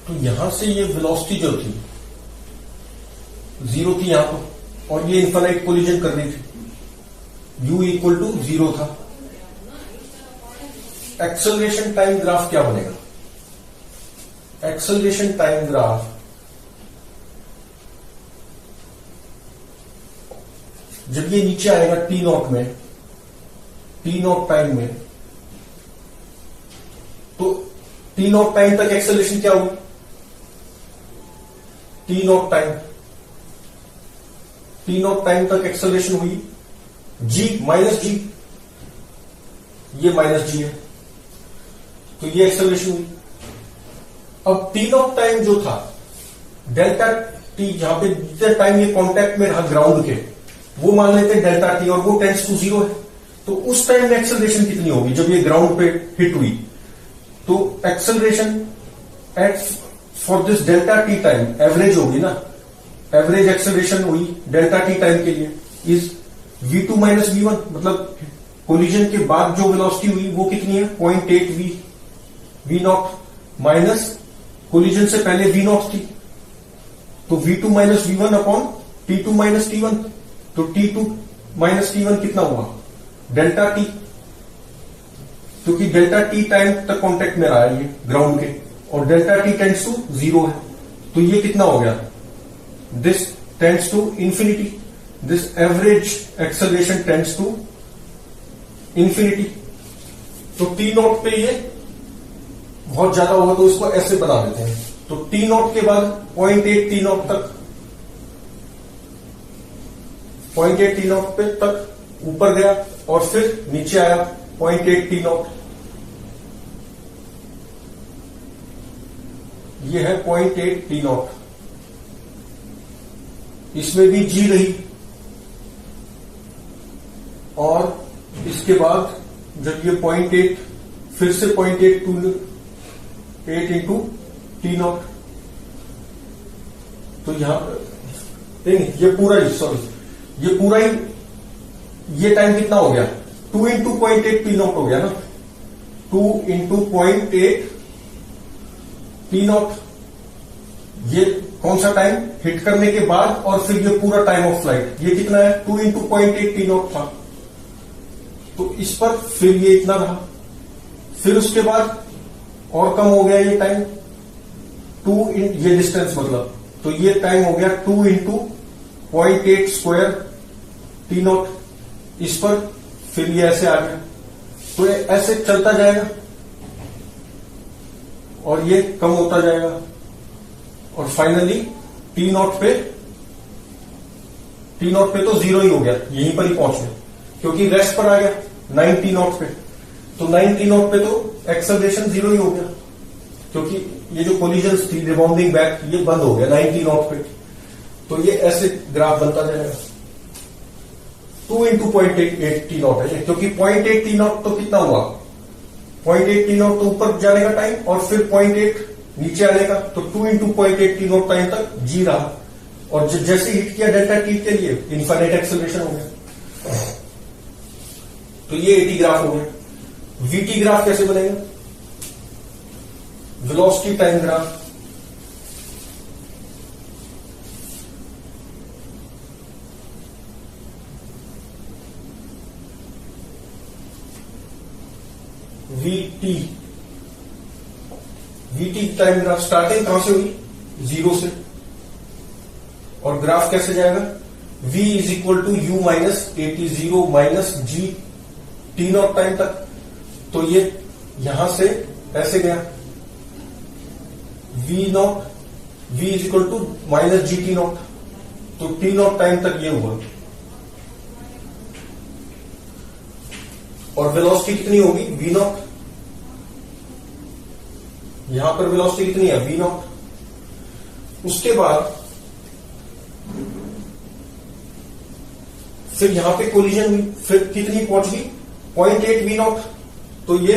तो यहां से ये वेलोसिटी जो थी जीरो थी यहां पर, और ये इन्फाइनाइट कोलिजन कर रही थी, u इक्वल टू जीरो था। एक्सेलरेशन टाइम ग्राफ क्या बनेगा? एक्सेलरेशन टाइम ग्राफ जब ये नीचे आएगा टी नॉट में, टी नॉट टाइम में, तो टी नॉट टाइम तक एक्सेलरेशन क्या होगी? टी नॉट टाइम तक एक्सेलरेशन हुई g माइनस जी, ये माइनस जी है, तो ये एक्सेलरेशन हुई। अब टी नॉट टाइम जो था डेल्टा टी, जहां पे जितने टाइम ये कांटेक्ट में रहा ग्राउंड के, वो मान लेते हैं डेल्टा टी, और वो टेंड्स टू जीरो है। तो उस टाइम में एक्सेलरेशन कितनी होगी जब ये ग्राउंड पे हिट हुई? तो acceleration at for this delta T time average होगी ना, एवरेज एक्सेलरेशन हुई डेल्टा टी टाइम के लिए इज v2 माइनस v1, मतलब कोलिजन के बाद जो वेलोसिटी हुई वो कितनी है? 0.8 v नॉट माइनस कोलिजन से पहले v नॉट थी, तो v2 minus v1 upon t2 minus t1, तो t2 माइनस t1 कितना हुआ? डेल्टा टी, क्योंकि डेल्टा टी टाइम तक कांटेक्ट में रहा है ये ग्राउंड के, और delta T tends to zero है, तो ये कितना हो गया? This tends to infinity, this average acceleration tends to infinity. तो टी नॉट पे ये बहुत ज्यादा होगा, तो इसको ऐसे बना देते हैं। तो टी नॉट के बाद 0.8 टी नॉट तक, 0.8 टी नॉट पे तक ऊपर गया, और फिर नीचे आया 0.8 टी नॉट, ये है 0.8 टी नॉट। इसमें भी जी रही, और इसके बाद जब ये 0.8 फिर से 0.8 इंटू टी नॉट, तो यहां नहीं, ये पूरा ही, सॉरी, ये पूरा ही, ये टाइम कितना हो गया? 2 इंटू 0.8 टी नॉट हो गया ना, 2 इंटू 0.8 टी नॉट। ये कौन सा टाइम? हिट करने के बाद, और फिर ये पूरा टाइम ऑफ फ्लाइट, ये कितना है? 2 इंटू 0.8 टी नॉट था, तो इस पर फिर ये इतना रहा, फिर उसके बाद और कम हो गया ये टाइम, 2 ये डिस्टेंस मतलब, तो ये टाइम हो गया 2 इंटू 0.8 स्क्वायर टी नॉट। इस पर फिर ये ऐसे आ गया, तो ये ऐसे चलता जाएगा, और ये कम होता जाएगा, और फाइनली टी नॉट पे तो जीरो ही हो गया, यहीं पर ही पहुंच गया, क्योंकि रेस्ट पर आ गया 9 टी नॉट पे। तो 9 टी नॉट पे तो एक्सेलरेशन जीरो ही हो गया, क्योंकि ये जो कोलिजन थी रिबाउंडिंग बैक, ये बंद हो गया 9 टी नॉट पे। तो ये ऐसे ग्राफ बनता जाएगा। 2 इंटू 0.8 टी नॉट है, क्योंकि 0.8 टी नॉट तो कितना हुआ? 0.8 टी नॉट तो ऊपर जाने का टाइम, और फिर 0.8 नीचे आने का, तो 2 इंटू 0.8 टी नॉट टाइम तक जी रहा, और जैसे हिट किया डेल्टा टी के लिए इनफाइनाइट एक्सेलरेशन हो गया। तो ये एटी ग्राफ हो गया। वीटी ग्राफ कैसे बनेगा? Velocity time graph, VT time graph starting कहां से हुई? जीरो से, और ग्राफ कैसे जाएगा? v is equal to u minus a t, zero minus G T naught time तक, तो ये यहां से ऐसे गया, v is equal to minus G T naught, तो टी नॉट टाइम तक ये हुआ, और वेलोसिटी कितनी होगी? v naught. यहां पर वेलोसिटी कितनी है? v naught. उसके बाद फिर यहां पे कोलिजन हुई, फिर कितनी पहुंच गई? 0.8 v नॉट। तो ये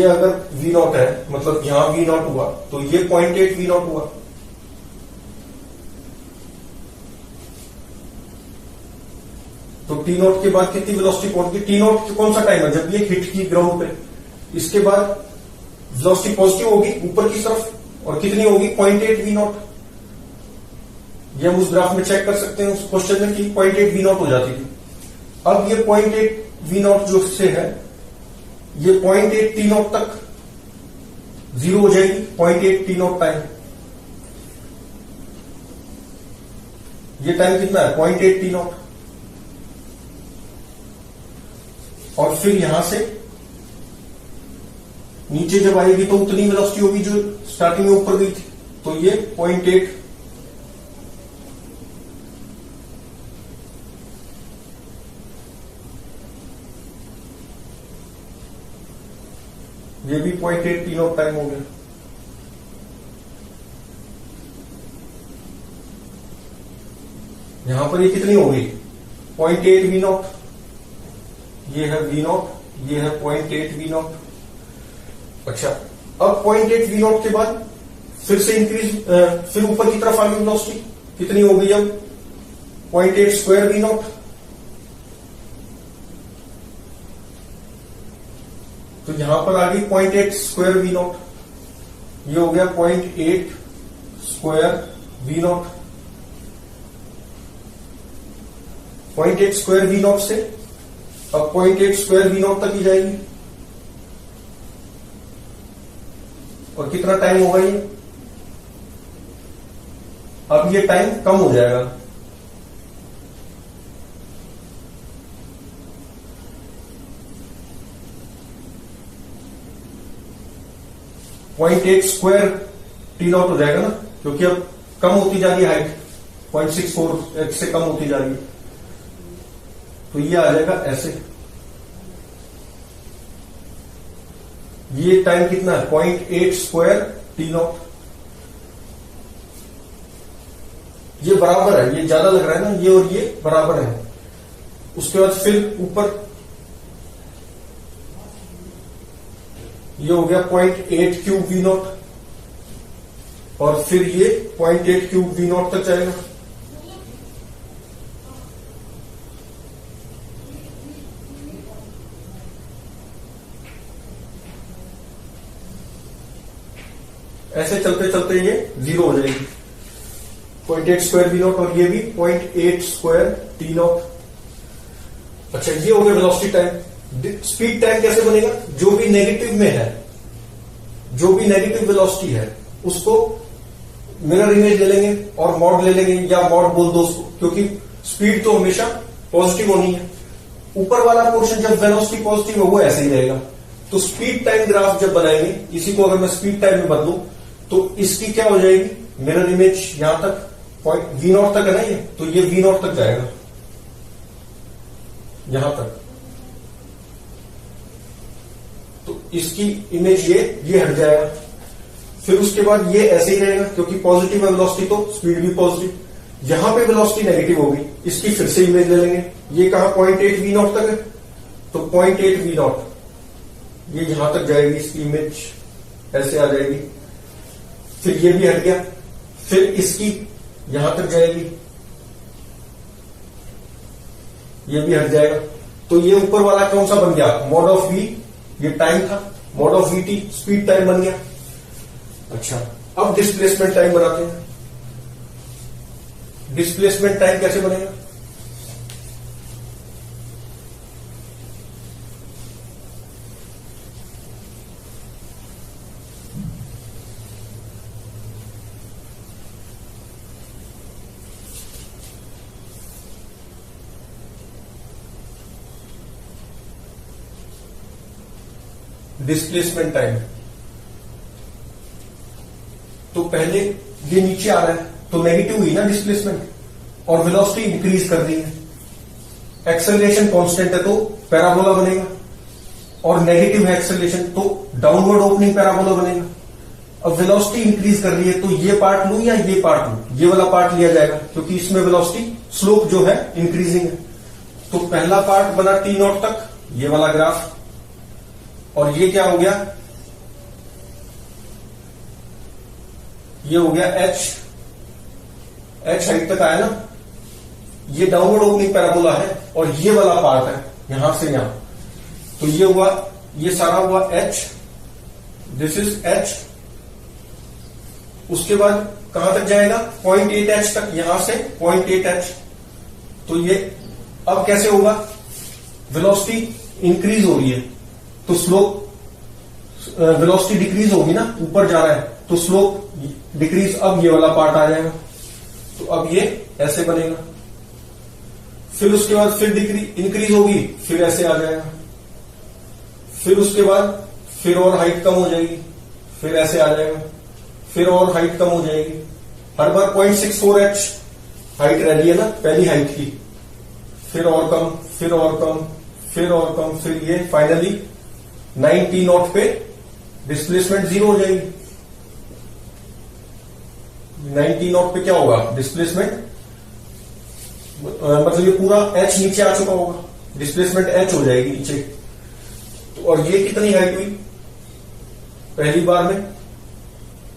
अगर v नॉट है, मतलब यहां v नॉट हुआ, तो ये 0.8 v नॉट हुआ। तो टी नॉट के बाद कितनी वेलोसिटी पहुंच गई? टी नॉट कौन सा टाइम है? जब ये हिट की ग्राउंड पे, इसके बाद वेलोसिटी पॉजिटिव होगी ऊपर की तरफ, और कितनी होगी 0.8 v नॉट। ये हम उस ग्राफ में चेक कर सकते हैं उस क्वेश्चन में कि 0.8 v नॉट हो जाती थी। अब ये 0.8 v नॉट जो से है ये 0.8 t नॉट तक जीरो हो जाएगी, 0.8 t नॉट टाइम। ये टाइम कितना है 0.8 t नॉट। और फिर यहां से नीचे जब आएगी तो उतनी वेलोसिटी होगी जो स्टार्टिंग में ऊपर गई थी, तो ये 0.8 ये भी 0.8 t नॉट टाइम हो गया। यहां पर ये कितनी हो गई 0.8 v नॉट, ये है v नॉट, ये है 0.8 v नॉट। अच्छा, अब 0.8 v नॉट के बाद फिर से इंक्रीज, फिर ऊपर की तरफ आ गई वेलोसिटी, कितनी हो गई अब 0.8 स्क्वायर v नॉट। तो यहां पर आ गई 0.8 स्क्वायर v नॉट, ये हो गया 0.8 square v not. 0.8 square v not से अब 0.8 स्क्वायर v नॉट तक ही जाएगी, और कितना टाइम होगा ये, अब ये टाइम कम हो जाएगा। .8 स्क्वायर टी नॉट हो जाएगा ना, क्योंकि अब कम होती जा रही है हाइट, 0.64 से कम होती जा रही है, तो ये आ जाएगा ऐसे। ये टाइम कितना है 0.8 स्क्वायर टी नॉट। ये बराबर है, ये ज्यादा लग रहा है ना, ये और ये बराबर है। उसके बाद फिर ऊपर ये हो गया 0.8 क्यूब वी नॉट, और फिर ये 0.8 क्यूब वी नॉट तक जाएगा। ऐसे चलते चलते ये जीरो हो जाएगी, 0.8 स्क्वायर वी नॉट, और ये भी 0.8 स्क्वायर टी नॉट। अच्छा, ये हो गया वेलोसिटी टाइम। स्पीड टाइम कैसे बनेगा, जो भी नेगेटिव में है, जो भी नेगेटिव वेलोसिटी है उसको मिरर इमेज ले लेंगे और मॉड ले लेंगे, या मॉड बोल दो उसको, क्योंकि स्पीड तो हमेशा पॉजिटिव होनी है। ऊपर वाला पोर्शन जब वेलोसिटी पॉजिटिव है वो ऐसे ही रहेगा। तो स्पीड टाइम ग्राफ जब बनाएंगे, इसी को अगर मैं स्पीड टाइम में बदलूं तो इसकी क्या हो जाएगी, मिरर इमेज यहां तक वी नॉट तक है ना ये, तो ये वी नॉट तक जाएगा यहां तक। तो इसकी इमेज ये हट जाएगा। फिर उसके बाद ये ऐसे ही रहेगा, क्योंकि पॉजिटिव है वेलोसिटी तो स्पीड भी पॉजिटिव। यहां पे वेलोसिटी नेगेटिव होगी, इसकी फिर से इमेज ले लेंगे। ये कहा 0.8 वी नॉट तक है, तो 0.8 वी नॉट ये यहां तक जाएगी, इसकी इमेज ऐसे आ जाएगी। फिर ये भी हट गया, फिर इसकी यहां तक जाएगी, ये भी हट जाएगा। तो ये ऊपर वाला कौन सा बन गया, मॉड ऑफ वी, ये टाइम था, mod of we T speed time बन गया। अच्छा, अब डिस्प्लेसमेंट टाइम बनाते हैं। डिस्प्लेसमेंट टाइम कैसे बनेगा, डिस्प्लेसमेंट टाइम। तो पहले ये नीचे आ रहा है तो नेगेटिव हुई ना डिस्प्लेसमेंट, और वेलोसिटी इंक्रीज कर रही है। एक्सेलरेशन कांस्टेंट है तो पैराबोला बनेगा, और नेगेटिव है एक्सेलरेशन तो डाउनवर्ड ओपनिंग पैराबोला बनेगा। अब वेलोसिटी इंक्रीज कर रही है तो ये पार्ट लूं या ये पार्ट लूं, ये वाला पार्ट लिया जाएगा, क्योंकि इसमें वेलोसिटी स्लोप जो है इंक्रीजिंग है। तो पहला पार्ट बना टी नॉट तक, ये वाला ग्राफ, और ये क्या हो गया, ये हो गया एच हाइट तक आया ना, ये डाउनवर्ड ओपनिंग पैराबोला है, और ये वाला पार्ट है यहां से यहां, तो ये हुआ ये सारा हुआ h, दिस इज h। उसके बाद कहां तक जाएगा? 0.8h तक, यहां से 0.8h। तो ये अब कैसे होगा? वेलोसिटी इंक्रीज हो रही है तो स्लोप, वेलोसिटी डिक्रीज होगी ना, ऊपर जा रहा है तो स्लोप डिक्रीज। अब ये वाला पार्ट आ जाएगा, तो अब ये ऐसे बनेगा। फिर उसके बाद फिर इंक्रीज होगी, फिर ऐसे आ जाएगा। फिर उसके बाद फिर और हाइट कम हो जाएगी, फिर ऐसे आ जाएगा। फिर और हाइट कम हो जाएगी। हर बार 0.64h हाइट रह रही है ना, पहली हाइट की। फिर और कम, फिर और कम, फिर और कम, फिर ये फाइनली 9t नॉट पे डिस्प्लेसमेंट 0 हो जाएगी। 9t नॉट पे क्या होगा? डिस्प्लेसमेंट, मतलब ये पूरा h नीचे आ चुका होगा, डिस्प्लेसमेंट h हो जाएगी नीचे। तो और ये कितनी हाइट हुई पहली बार में?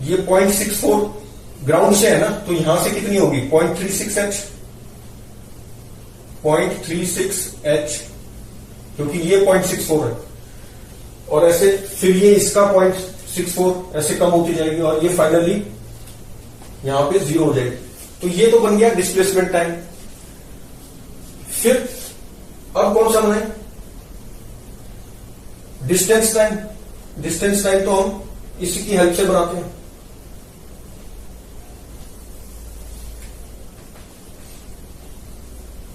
ये 0.64 ग्राउंड से है ना, तो यहां से कितनी होगी? 0.36h, 0.36h, क्योंकि ये 0.64 है। और ऐसे फिर ये इसका 0.64 ऐसे कम होती जाएगी और ये फाइनली यहां पे 0 हो जाएगी। तो ये तो बन गया डिस्प्लेसमेंट टाइम। फिर अब कौन सा बनाए? Distance time. डिस्टेंस टाइम तो हम इसी की हेल्प से बनाते हैं।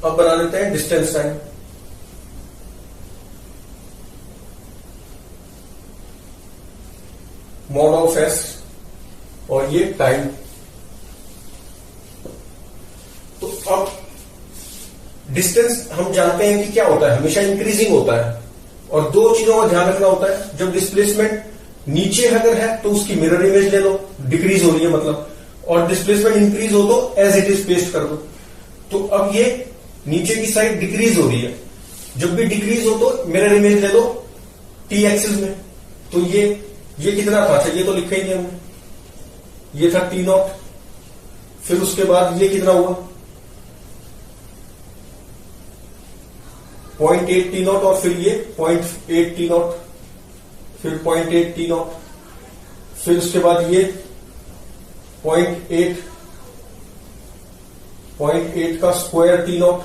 अब बना लेते हैं distance time. Mod of S और ये टाइम। तो अब डिस्टेंस हम जानते हैं कि क्या होता है, हमेशा इंक्रीजिंग होता है। और दो चीजों का ध्यान रखना होता है, जब डिस्प्लेसमेंट नीचे अगर है तो उसकी मिरर इमेज ले लो, डिक्रीज हो रही है मतलब, और डिस्प्लेसमेंट इंक्रीज हो तो एज इट इज पेस्ट कर दो। तो अब ये नीचे की साइड डिक्रीज हो रही है, जब भी डिक्रीज हो तो मिरर इमेज ले लो टी एक्सिस में। तो ये कितना था? अच्छा, ये तो लिखा ही नहीं हमने, ये था टी नॉट। फिर उसके बाद ये कितना हुआ? 0.8 टी नॉट, और फिर ये 0.8 टी नॉट, फिर 0.8 टी नॉट, फिर उसके बाद ये 0.8 का स्क्वायर टी नॉट,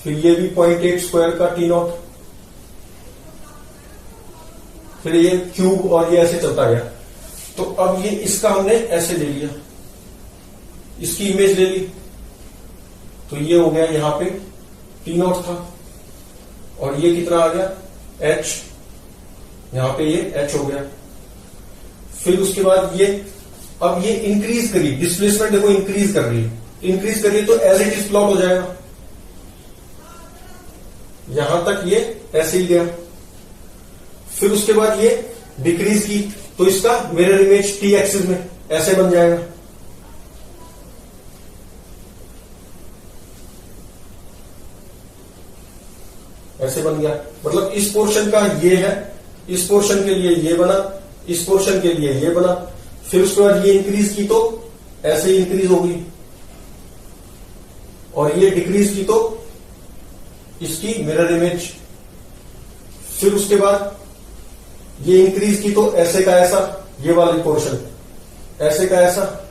फिर ये भी 0.8 स्क्वायर का टी नॉट, फिर ये क्यूब, और ये ऐसे चलता गया। तो अब ये इसका हमने ऐसे ले लिया, इसकी इमेज ले ली, तो ये हो गया यहां पे टी नॉट था, और ये कितना आ गया? h, यहां पे ये h हो गया। फिर उसके बाद ये, अब ये इंक्रीज करी, डिस्प्लेसमेंट देखो इंक्रीज कर रही है, इंक्रीज कर रही है तो एज इट इज प्लॉट हो जाएगा। यहां तक ये ऐसे ही गया। फिर उसके बाद ये डिक्रीज की तो इसका मिरर इमेज टी एक्सिस में ऐसे बन जाएगा। ऐसे बन गया, मतलब इस पोर्शन का ये है, इस पोर्शन के लिए ये बना, इस पोर्शन के लिए ये बना। फिर उसके बाद ये इंक्रीज की तो ऐसे ही इंक्रीज होगी, और ये डिक्रीज की तो इसकी मिरर इमेज। फिर उसके बाद ये इंक्रीज की तो ऐसे का ऐसा, ये वाला पोर्शन ऐसे का ऐसा,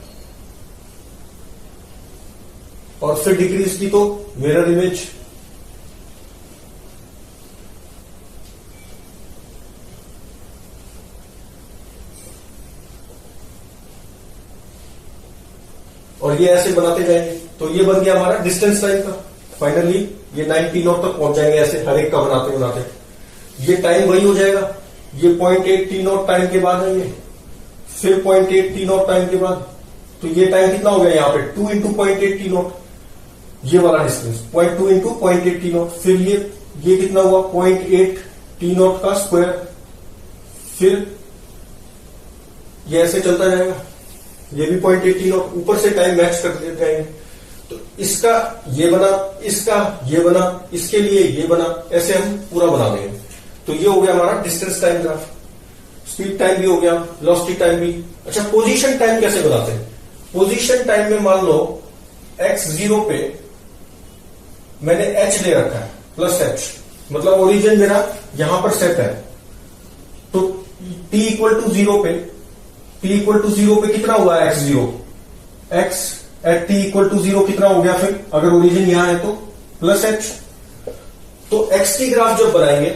और फिर डिक्रीज की तो मिरर इमेज। और ये ऐसे बनाते जाएंगे, तो ये बन गया हमारा डिस्टेंस टाइम का। फाइनली ये 9t नॉट तक पहुंच जाएंगे ऐसे हर एक का बनाते बनाते। ये टाइम वही हो जाएगा, ये 0.8 टी नॉट टाइम के बाद है ये, फिर 0.8 टी नॉट टाइम के बाद। तो ये टाइम कितना हो गया यहाँ पे? 2 इंटू 0.8 टी नॉट, ये वाला डिस्टेंस 0.2 इंटू 0.8 टी नॉट। फिर ये कितना हुआ? 0.8 टी नॉट का स्क्वायर। फिर ये ऐसे चलता जाएगा, ये भी 0.8 टी नॉट, ऊपर से टाइम मैच कर देते जाएंगे। तो इसका ये बना, इसका ये बना, इसके लिए ये बना, ऐसे हम पूरा बना देंगे। तो ये हो गया हमारा distance time graph. Speed time भी हो गया, वेलोसिटी टाइम भी। अच्छा, पोजीशन टाइम कैसे बनाते हैं? पोजीशन टाइम में मान लो x0 पे मैंने h ले रखा है, प्लस h, मतलब ओरिजिन मेरा यहां पर सेट है, तो t इक्वल टू 0 पे, t इक्वल टू 0 पे कितना हुआ x0, x at t equal to 0 कितना हो गया फिर, अगर ओरिजिन यहां है तो प्लस h। तो x की ग्राफ जब बनाएंगे,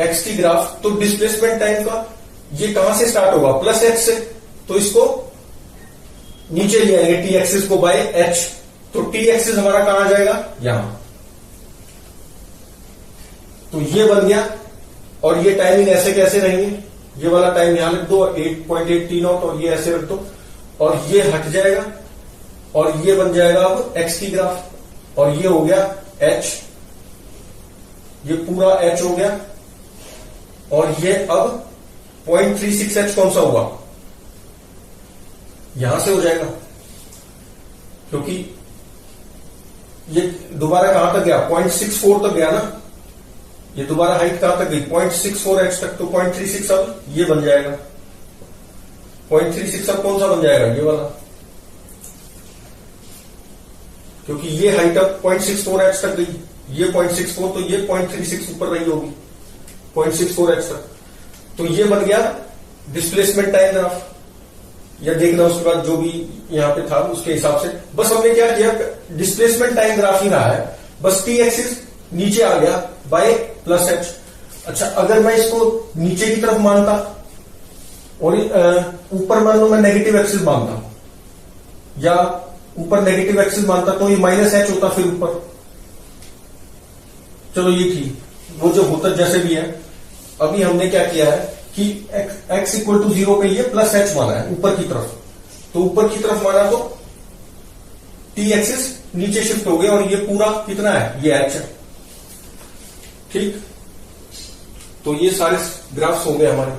x की ग्राफ, तो डिस्प्लेसमेंट टाइम का ये कहां से स्टार्ट होगा, प्लस h से, तो इसको नीचे ले आएंगे t एक्सिस को बाय h, तो t एक्सिस हमारा कहां आ जाएगा, यहां। तो ये बन गया, और ये टाइमिंग ऐसे कैसे रहेंगे, ये वाला टाइम यहां लिख दो 8.8 t नॉट, और ये ऐसे रख दो, और ये हट जाएगा, और ये बन जाएगा अब x की ग्राफ, और ये हो गया h, ये पूरा h हो गया, और ये अब 0.36h कौन सा हुआ, यहां से हो जाएगा, क्योंकि ये दोबारा कहां तक गया, 0.64 तक गया ना, ये दोबारा हाइट कहां तक गई, 0.64h तक, तो 0.36 अब ये बन जाएगा, 0.36 अब कौन सा बन जाएगा, ये वाला, क्योंकि ये हाइट अब 0.64h तक गई, ये 0.64, तो ये 0.36 ऊपर रही होगी 0.64h तक, तो ये बन गया डिस्प्लेसमेंट टाइम ग्राफ, या देखना उसके बाद जो भी यहां पे था उसके हिसाब से, बस हमने क्या किया, डिस्प्लेसमेंट टाइम ग्राफ ही रहा है, बस टी एक्सिस नीचे आ गया बाय प्लस एच। अच्छा, अगर मैं इसको नीचे की तरफ मानता और ऊपर मान लो मैं नेगेटिव एक्सिस मानता, या ऊपर नेगेटिव एक्सिस मानता, तो ये माइनस एच होता फिर ऊपर, चलो ये ठीक, वो जो होता जैसे भी है। अभी हमने क्या किया है कि x इक्वल टू 0 पे ये प्लस एच माना है ऊपर की तरफ, तो ऊपर की तरफ माना तो t एक्सिस नीचे शिफ्ट हो गया, और ये पूरा कितना है, ये h है, ठीक। तो ये सारे ग्राफ्स हो गए हमारे।